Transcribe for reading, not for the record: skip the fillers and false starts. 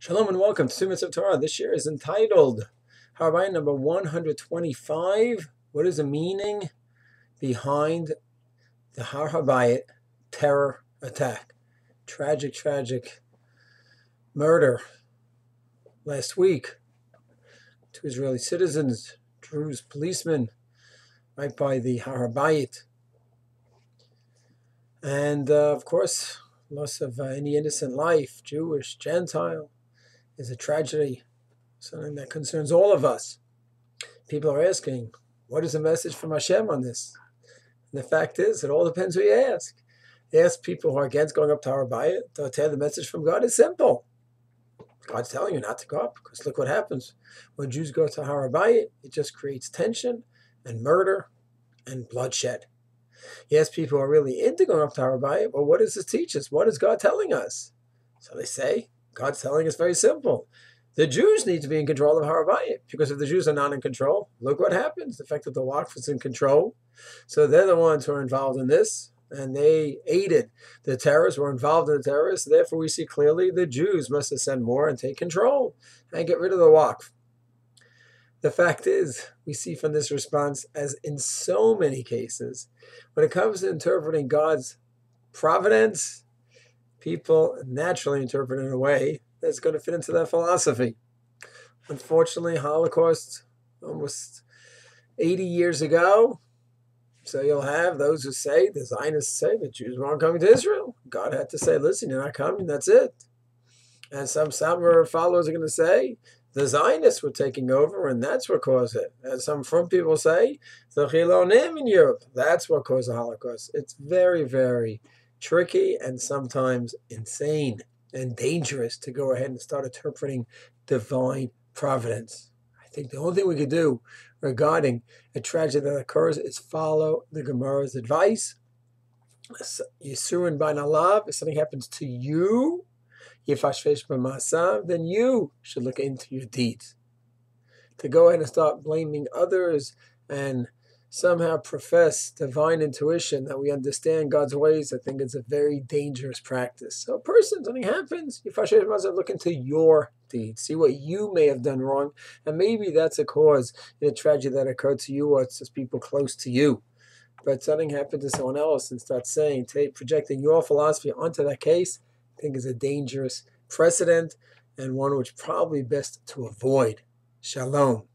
Shalom and welcome to Summits of Torah. This year is entitled Har Habayit number 125. What is the meaning behind the Har Habayit terror attack? Tragic murder last week. 2 Israeli citizens, Druze policemen, right by the Har Habayit. And of course, loss of any innocent life, Jewish, Gentile, is a tragedy, something that concerns all of us. People are asking, what is the message from Hashem on this? And the fact is, it all depends who you ask. Ask people who are against going up to Har Habayit. They'll tell you the message from God is simple. God's telling you not to go up, because look what happens. When Jews go to Har Habayit, it just creates tension and murder and bloodshed. You ask people who are really into going up to Har Habayit, well, what does this teach us? What is God telling us? So they say, God's telling us very simple. The Jews need to be in control of Har Habayit, because if the Jews are not in control, look what happens. The fact that the Waqf is in control. So they're the ones who are involved in this, and they aided the terrorists, were involved in the terrorists. Therefore, we see clearly the Jews must ascend more and take control and get rid of the Waqf. The fact is, we see from this response, as in so many cases, when it comes to interpreting God's providence, people naturally interpret it in a way that's going to fit into their philosophy. Unfortunately, Holocaust, almost 80 years ago. So you'll have those who say, the Zionists say, the Jews weren't coming to Israel. God had to say, listen, you're not coming, that's it. And some followers are going to say, the Zionists were taking over, and that's what caused it. And some from people say, the Chilonim in Europe, that's what caused the Holocaust. It's very tricky and sometimes insane and dangerous to go ahead and start interpreting divine providence. I think the only thing we could do regarding a tragedy that occurs is follow the Gemara's advice. Yisurin bain alav, if something happens to you, yifashvesh b'maasav, then you should look into your deeds. To go ahead and start blaming others and somehow profess divine intuition that we understand God's ways, I think it's a very dangerous practice. So a person, something happens, you look into your deeds, see what you may have done wrong, and maybe that's a cause in a tragedy that occurred to you, or it's just people close to you. But something happened to someone else and start saying, projecting your philosophy onto that case, I think is a dangerous precedent and one which probably best to avoid. Shalom.